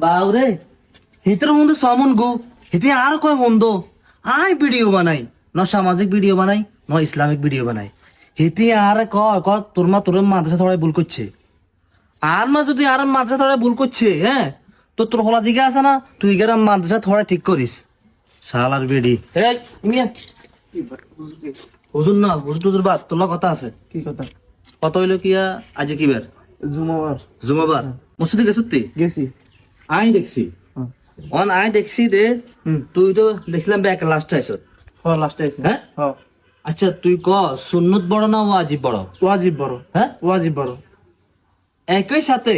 বাউরে হিতর হন্দ সমন গো হিতে আর কয় হন্দ আই ভিডিও বানাই ন সামাজিক ভিডিও বানাই ন ইসলামিক ভিডিও বানাই হিতে আর ক তোর মাদ্রাসা থড়াই ভুল করছে আর মা যদি আর মাদ্রাসা থড়াই ভুল করছে হ্যাঁ তো তোর হলা জিগা আছে না তুই গেরাম মাদ্রাসা থড়াই ঠিক করিস শালার বেডি এই মিয়া হুজুর না হুজুর বাদ তোর কথা আছে কি কথা? কত হইলো কি আজ কি বার জুমাবার মসজিদে গেছ তুই গেছি। আই দেখছি আই দেখছি দে তুই তো দেখছিলাম ব্যাক লাস্ট আইছ লাস্টে আছে। হ্যাঁ আচ্ছা তুই ক সুন্নত বড় না ওয়াজিব বড়? ওয়াজিব বড়। হ্যাঁ ওয়াজিব বড়। একই সাথে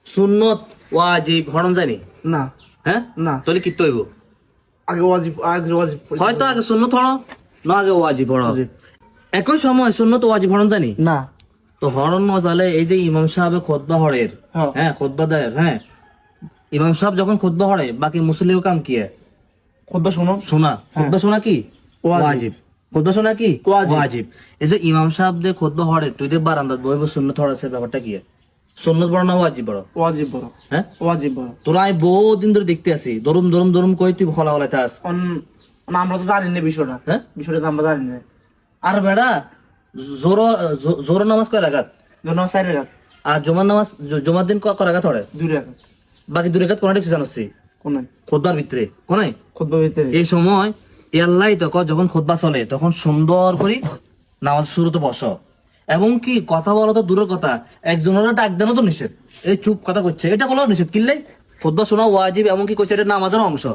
সুন্নত ওয়াজিব হরম যায়নি না হ্যাঁ না, তাহলে কি তৈব আগে ওয়াজিব হয়তো আগে সুন্নত হড় না আগে ওয়াজিব হড় ওয়াজিব। একই সময় সুন্নত ওয়াজিব হরম জানি না। তো হরণ মজালে এই যে ইমাম সাহেব খোদবা হরের হ্যাঁ। হ্যাঁ খোদবা দেয় হ্যাঁ ইমাম সাহেব যখন খোদবা হরে বাকি মুসলিম কাম কি খুতবা শোনো। শোনা খোদবা শোনা কি ওয়াজিব খোদবা শোনা কি ওয়াজিব এই যে ইমাম সাহেব দে খোদবা হরে তুই দে বারান্দা বইব সুন্নত হরেছে ব্যাপারটা কি সুন্নত বড় না ওয়াজিব বড়? ওয়াজিব বড়। হ্যাঁ ওয়াজিব বড়। তোরা আমি বহু দিন ধরে দেখতে আছি দরুম কই তুই হলা হলাতে আস আমরা তো জানি না বিষয়টা। হ্যাঁ বিষয়টা তো আমরা জানি না। আর বেড়া জোর নামাজ কয় রাখাত ধন্যবাদ স্যার। আর জমার দিন কয় রাখাত হরে 2 রাকাত। বাকি 2 রাখাত কোনটা জানাচ্ছি কোন খোদবার ভিতরে কোনাই খুতবা ভিতরে এই সময় আল্লাহ তখন যখন খোদবা চলে তখন সুন্দর করে নামাজ শুরুতে বস এবং কি কথা বলা তো দূরের কথা একজনের ডাক দেন তো নিষেধ এই চুপ কথা করছে এটা বলো নিষেধ কিনলে খোদবা শোনা ওয়াজিব এমন কি কইছে এটা নামাজের অংশ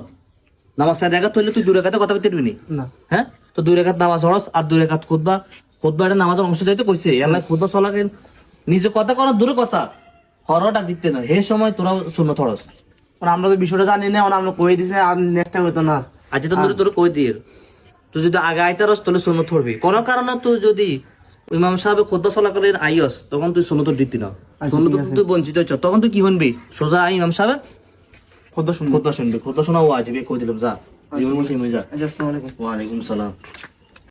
নামাজ 4 রাকাত হইলে তুই 2 রাকাতে কথা বলতে পারবি না। হ্যাঁ তো 2 রাকাত নামাজ হরস আর 2 রাকাত খোদবা এটা নামাজের অংশ যাইতে কইছে আল্লাহ খোদবা চলাকে নিজে কথা করার দূরের কথা হর ডাক দিতে না হে সময় তোরা সুন্নত হরস আমরা তো বিষয়টা জানি না। আমরা কই দিছে আর নেক্সট টাইম হইতো না। আজ তো তোর কই দিয়ে তুই যদি আগে আইতারস তাহলে সুন্নত ধরবি কোন কারণে তুই যদি ইমাম সাহেব খুতবা চলাকালীন আইস তখন তুই সুন্নত দিতি না সুন্নত তুই বঞ্চিত হচ্ছ তখন তুই কি শুনবি সোজা আই ইমাম সাহেব খুতবা শুনবো। খুতবা শুনবি খুতবা শোনা ওয়াজিব কই দিলাম যা জীবন মুসলিম যা। আসসালামু আলাইকুম। ওয়ালাইকুম সালাম।